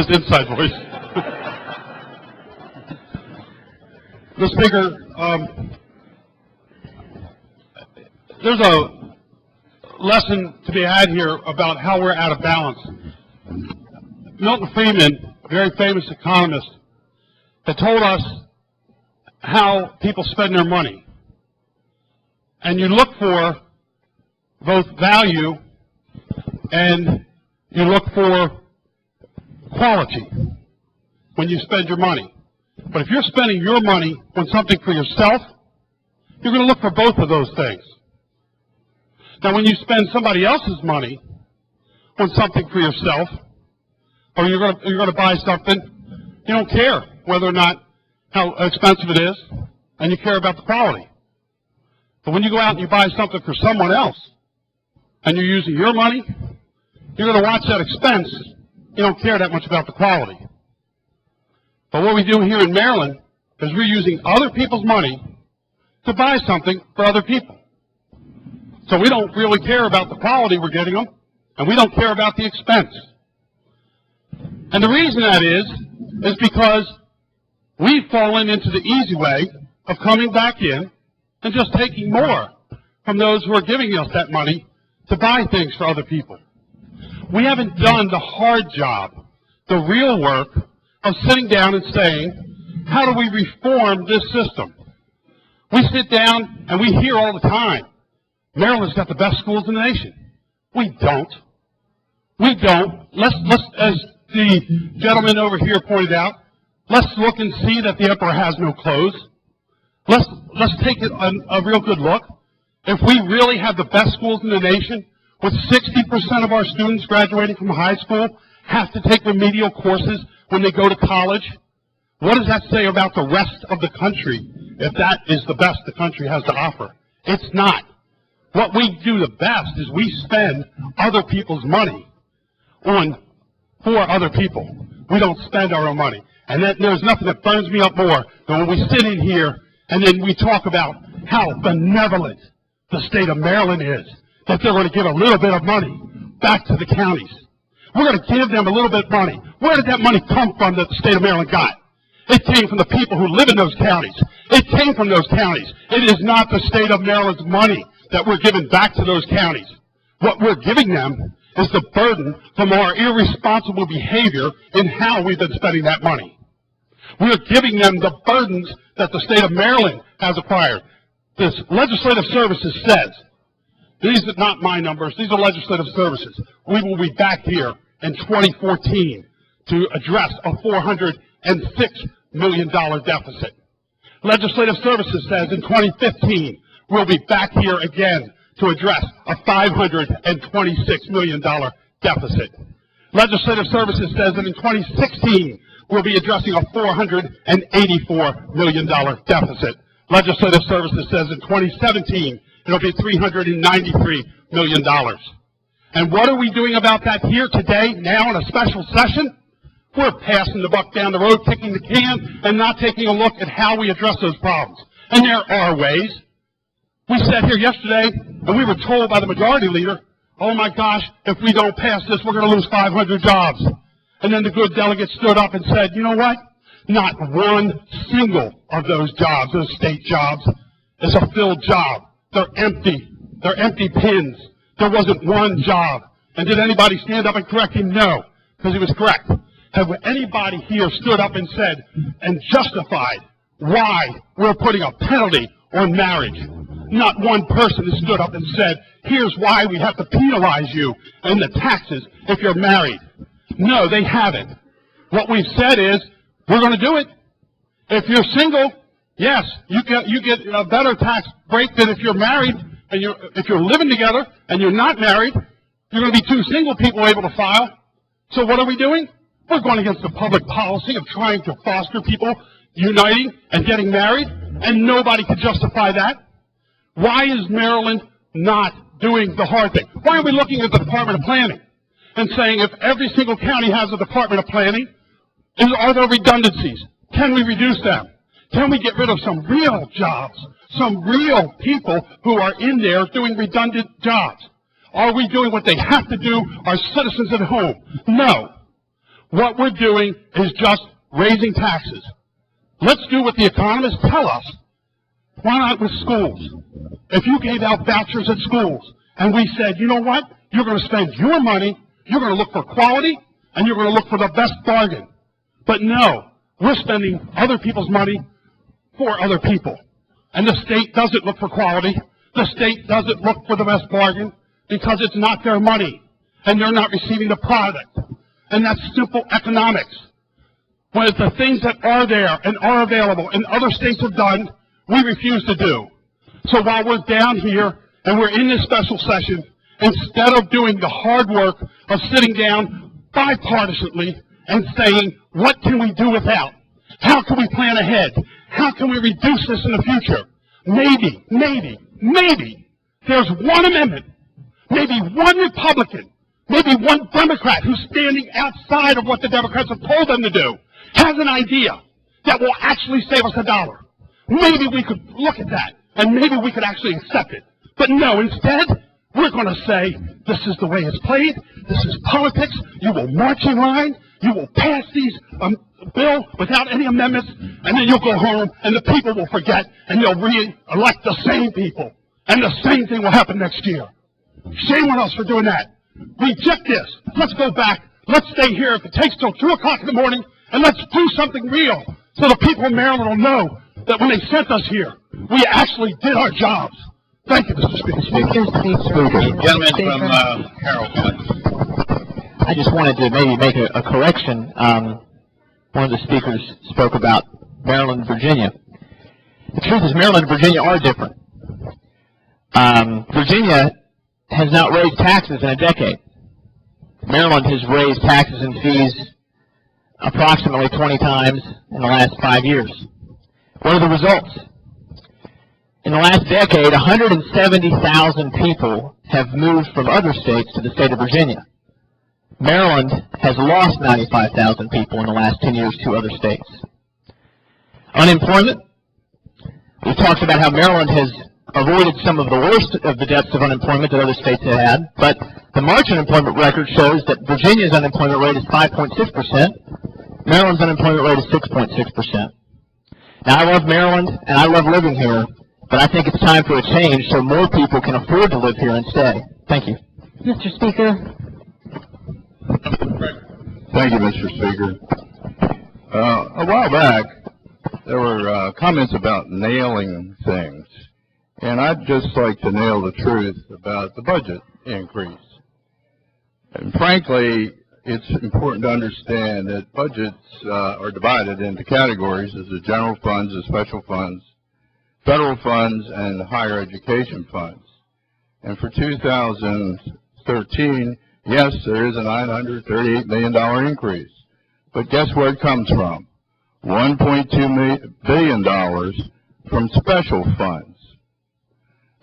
with inside voice. Mr. Speaker, there's a lesson to be had here about how we're out of balance. Milton Friedman, a very famous economist, had told us how people spend their money. And you look for both value and you look for quality when you spend your money. But if you're spending your money on something for yourself, you're going to look for both of those things. Now, when you spend somebody else's money on something for yourself, or you're going to buy something, you don't care whether or not how expensive it is, and you care about the quality. But when you go out and you buy something for someone else, and you're using your money, you're going to watch that expense. You don't care that much about the quality. But what we do here in Maryland is we're using other people's money to buy something for other people. So we don't really care about the quality we're getting them, and we don't care about the expense. And the reason that is because we've fallen into the easy way of coming back in and just taking more from those who are giving us that money to buy things for other people. We haven't done the hard job, the real work of sitting down and saying, how do we reform this system? We sit down and we hear all the time, Maryland's got the best schools in the nation. We don't. We don't. Let's as the gentleman over here pointed out, let's look and see that the emperor has no clothes. Let's take a real good look. If we really have the best schools in the nation, with 60% of our students graduating from high school have to take remedial courses when they go to college, what does that say about the rest of the country if that is the best the country has to offer? It's not. What we do the best is we spend other people's money for other people. We don't spend our own money. And there's nothing that burns me up more than when we sit in here and then we talk about how benevolent the state of Maryland is, that they're going to give a little bit of money back to the counties. We're going to give them a little bit of money. Where did that money come from that the state of Maryland got? It came from the people who live in those counties. It came from those counties. It is not the state of Maryland's money that we're giving back to those counties. What we're giving them is the burden from our irresponsible behavior in how we've been spending that money. We're giving them the burdens that the state of Maryland has acquired. This legislative services says, these are not my numbers, these are legislative services. We will be back here in 2014 to address a $406 million deficit. Legislative services says in 2015, we'll be back here again to address a $526 million deficit. Legislative services says that in 2016, we'll be addressing a $484 million deficit. Legislative services says in 2017, it'll be $393 million. And what are we doing about that here today, now in a special session? We're passing the buck down the road, kicking the can, and not taking a look at how we address those problems. And there are ways. We sat here yesterday, and we were told by the majority leader, oh my gosh, if we don't pass this, we're going to lose 500 jobs. And then the good delegate stood up and said, you know what? Not one single of those jobs, those state jobs, is a filled job. They're empty. They're empty pins. There wasn't one job. And did anybody stand up and correct him? No, because he was correct. Have anybody here stood up and said and justified why we're putting a penalty on marriage? Not one person has stood up and said, here's why we have to penalize you and the taxes if you're married. No, they haven't. What we've said is, we're going to do it. If you're single, yes, you get a better tax break than if you're married, and if you're living together and you're not married, you're going to be two single people able to file. So what are we doing? We're going against the public policy of trying to foster people uniting and getting married, and nobody can justify that. Why is Maryland not doing the hard thing? Why are we looking at the Department of Planning and saying if every single county has a Department of Planning, are there redundancies? Can we reduce them? Can we get rid of some real jobs, some real people who are in there doing redundant jobs? Are we doing what they have to do, our citizens at home? No. what we're doing is just raising taxes. Let's do what the economists tell us. Why not with schools? If you gave out vouchers at schools and we said, you know what, you're going to spend your money, you're going to look for quality, and you're going to look for the best bargain. But no, we're spending other people's money for other people. And the state doesn't look for quality. The state doesn't look for the best bargain because it's not their money. And they're not receiving the product. And that's simple economics. When it's the things that are there and are available and other states have done, we refuse to do. So while we're down here and we're in this special session, instead of doing the hard work of sitting down bipartisanly and saying, what can we do without? How can we plan ahead? How can we reduce this in the future? Maybe there's one amendment, maybe one Republican, maybe one Democrat who's standing outside of what the Democrats have told them to do, has an idea that will actually save us $1. Maybe we could look at that, and maybe we could actually accept it. But no, instead, we're going to say, this is the way it's played, this is politics, you will march in line, you will pass these bill without any amendments, and then you'll go home, and the people will forget, and they'll re-elect the same people. And the same thing will happen next year. Shame on us for doing that. Reject this. Let's go back. Let's stay here if it takes till 2 o'clock in the morning, and let's do something real so the people in Maryland will know that when they sent us here, we actually did our jobs. Thank you, Mr. Speaker. Gentleman from Carrollton. I just wanted to maybe make a correction. One of the speakers spoke about Maryland and Virginia. The truth is Maryland and Virginia are different. Virginia has not raised taxes in a decade. Maryland has raised taxes and fees approximately 20 times in the last 5 years. What are the results? In the last decade, 170,000 people have moved from other states to the state of Virginia. Maryland has lost 95,000 people in the last 10 years to other states. Unemployment. We've talked about how Maryland has avoided some of the worst of the depths of unemployment that other states have had, but the March unemployment record shows that Virginia's unemployment rate is 5.6%, Maryland's unemployment rate is 6.6%. Now, I love Maryland, and I love living here, but I think it's time for a change so more people can afford to live here and stay. Thank you. Mr. Speaker. Thank you, Mr. Speaker. A while back, there were comments about nailing things, and I'd just like to nail the truth about the budget increase. And frankly, it's important to understand that budgets are divided into categories as the general funds, the special funds, federal funds, and higher education funds. And for 2013, yes, there is a $938 million increase. But guess where it comes from? $1.2 billion from special funds.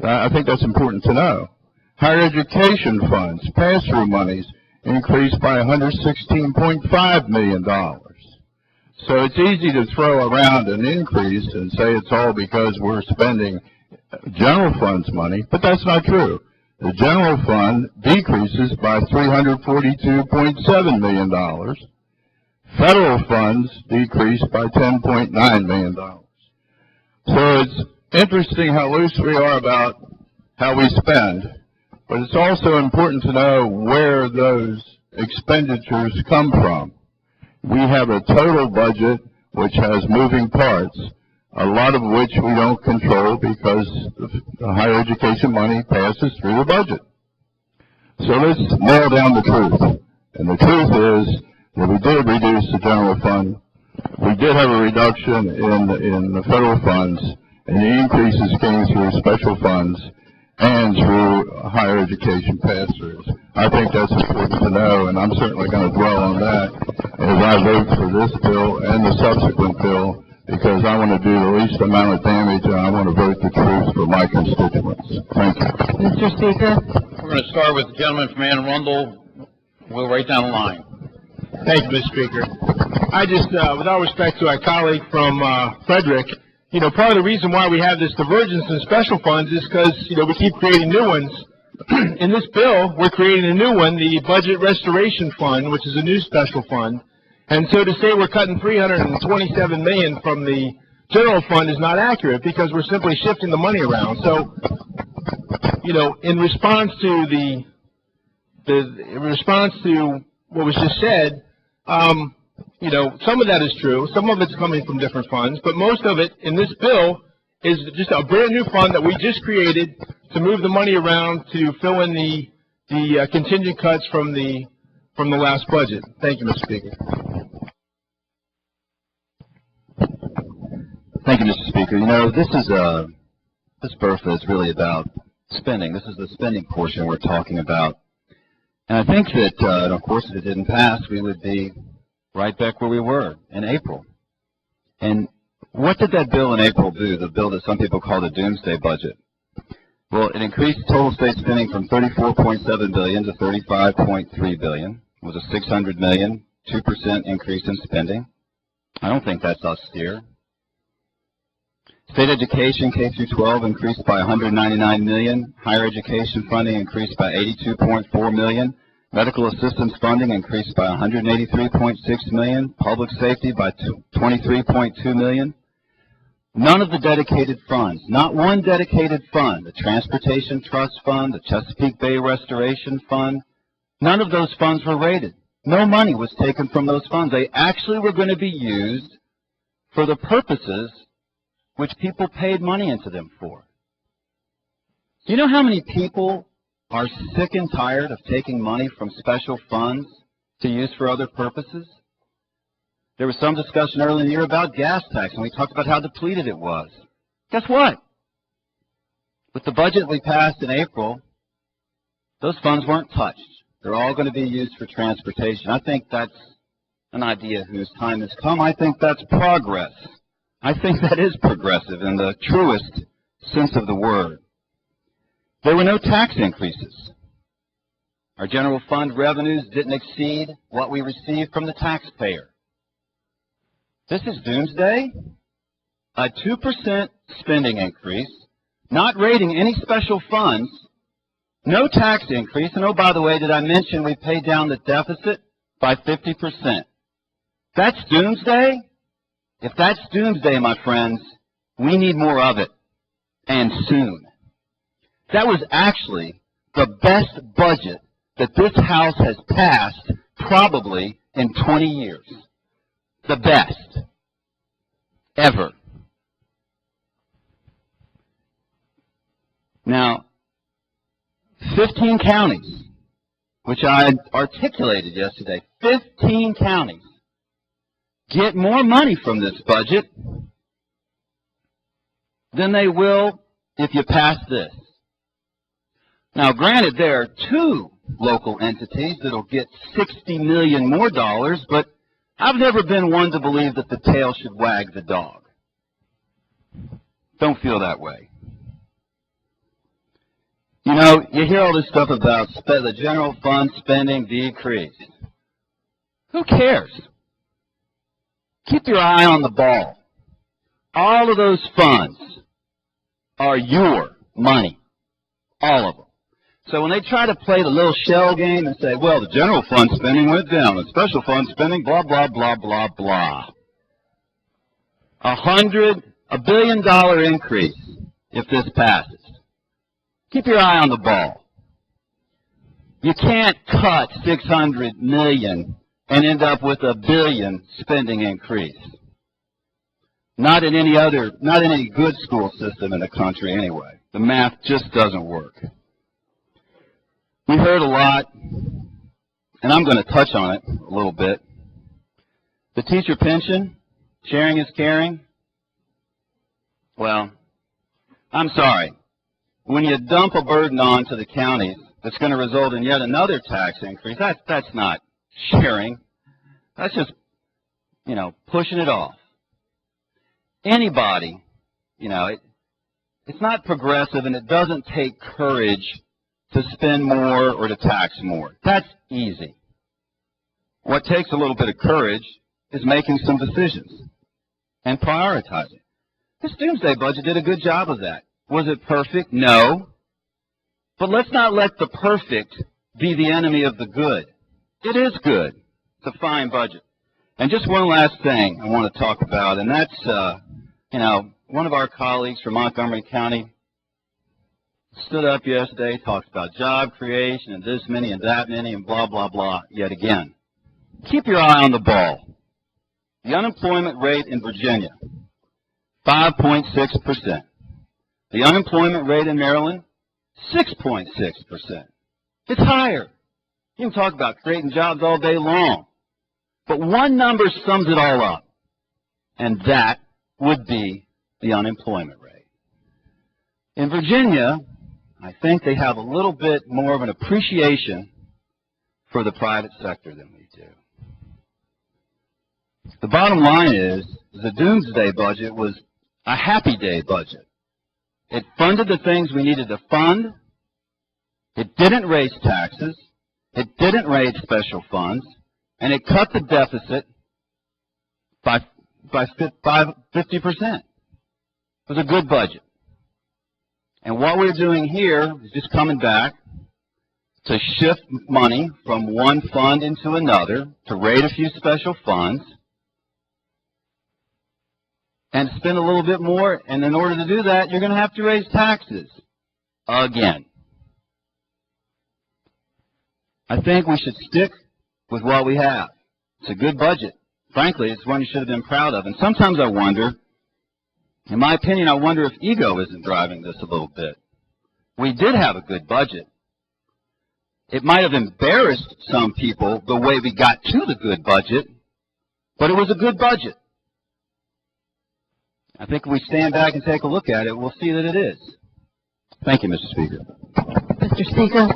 I think that's important to know. Higher education funds, pass-through monies, increased by $116.5 million. So it's easy to throw around an increase and say it's all because we're spending general funds money, but that's not true. The general fund decreases by $342.7 million. Federal funds decreased by $10.9 million. So it's interesting how loose we are about how we spend, but it's also important to know where those expenditures come from. We have a total budget which has moving parts, a lot of which we don't control because the higher education money passes through the budget. So let's nail down the truth. And the truth is that we did reduce the general fund. We did have a reduction in the federal funds, and the increases came through special funds and through higher education pass-throughs. I think that's important to know, and I'm certainly going to dwell on that as I vote for this bill and the subsequent bill, because I want to do the least amount of damage, and I want to vote the truth for my constituents. Thank you. Mr. Speaker. We're going to start with the gentleman from Anne Arundel. We'll right down the line. Thank you, Mr. Speaker. I just, with all respect to our colleague from Frederick, part of the reason why we have this divergence in special funds is because, we keep creating new ones. In this bill, we're creating a new one, the Budget Restoration Fund, which is a new special fund. And so to say we're cutting $327 million from the general fund is not accurate because we're simply shifting the money around. So, you know, in response to what was just said, you know, some of that is true. Some of it's coming from different funds, but most of it in this bill is just a brand new fund that we just created to move the money around to fill in the contingent cuts from the last budget. Thank you, Mr. Speaker. Thank you, Mr. Speaker. You know, this Bertha is really about spending. This is the spending portion we're talking about. And I think that, and of course, if it didn't pass, we would be right back where we were in April. And what did that bill in April do, the bill that some people call the doomsday budget? Well, it increased total state spending from $34.7 billion to $35.3 billion. It was a $600 million, 2% increase in spending. I don't think that's austere. State education, K through 12, increased by $199 million. Higher education funding increased by $82.4 million. Medical assistance funding increased by $183.6 million. Public safety by $23.2 million. None of the dedicated funds, not one dedicated fund, the Transportation Trust Fund, the Chesapeake Bay Restoration Fund, none of those funds were raided. No money was taken from those funds. They actually were going to be used for the purposes which people paid money into them for. Do you know how many people are sick and tired of taking money from special funds to use for other purposes? There was some discussion earlier in the year about gas tax, and we talked about how depleted it was. Guess what? With the budget we passed in April, those funds weren't touched. They're all going to be used for transportation. I think that's an idea whose time has come. I think that's progress. I think that is progressive in the truest sense of the word. There were no tax increases. Our general fund revenues didn't exceed what we received from the taxpayer. This is doomsday. A 2% spending increase, not raiding any special funds, no tax increase, and oh, by the way, did I mention we paid down the deficit by 50%? That's doomsday? If that's doomsday, my friends, we need more of it, and soon. That was actually the best budget that this House has passed probably in 20 years. The best ever. Now, 15 counties, which I articulated yesterday, 15 counties get more money from this budget than they will if you pass this. Now, granted, there are 2 local entities that will get $60 million more dollars, but I've never been one to believe that the tail should wag the dog. Don't feel that way. You know, you hear all this stuff about the general fund spending decrease. Who cares? Keep your eye on the ball. All of those funds are your money. All of them. So when they try to play the little shell game and say, well, the general fund spending went down, and special fund spending, blah, blah, blah, blah, blah. $1 billion increase if this passes. Keep your eye on the ball. You can't cut $600 million and end up with $1 billion spending increase. Not in any good school system in the country anyway. The math just doesn't work. We heard a lot, and I'm going to touch on it a little bit. The teacher pension, sharing is caring. Well, I'm sorry. When you dump a burden onto the counties that's going to result in yet another tax increase, that's not sharing. That's just, you know, pushing it off. Anybody, you know, it's not progressive, and it doesn't take courage to spend more or to tax more. That's easy. What takes a little bit of courage is making some decisions and prioritizing. This doomsday budget did a good job of that. Was it perfect? No. But let's not let the perfect be the enemy of the good. It is good. It's a fine budget. And just one last thing I want to talk about, and that's, one of our colleagues from Montgomery County stood up yesterday, talked about job creation and this many and that many and blah, blah, blah, yet again. Keep your eye on the ball. The unemployment rate in Virginia, 5.6%. The unemployment rate in Maryland, 6.6%. It's higher. You can talk about creating jobs all day long. But one number sums it all up, and that would be the unemployment rate. In Virginia, I think they have a little bit more of an appreciation for the private sector than we do. The bottom line is the doomsday budget was a happy day budget. It funded the things we needed to fund. It didn't raise taxes. It didn't raise special funds. And it cut the deficit by 50%. It was a good budget. And what we're doing here is just coming back to shift money from one fund into another, to raid a few special funds, and spend a little bit more. And in order to do that, you're going to have to raise taxes again. I think we should stick with what we have. It's a good budget. Frankly, it's one you should have been proud of. And sometimes I wonder, in my opinion, I wonder if ego isn't driving this a little bit. We did have a good budget. It might have embarrassed some people the way we got to the good budget, but it was a good budget. I think if we stand back and take a look at it, we'll see that it is. Thank you, Mr. Speaker. Mr. Speaker.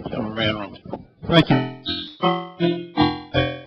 Gentleman from Anne Arundel. Thank you.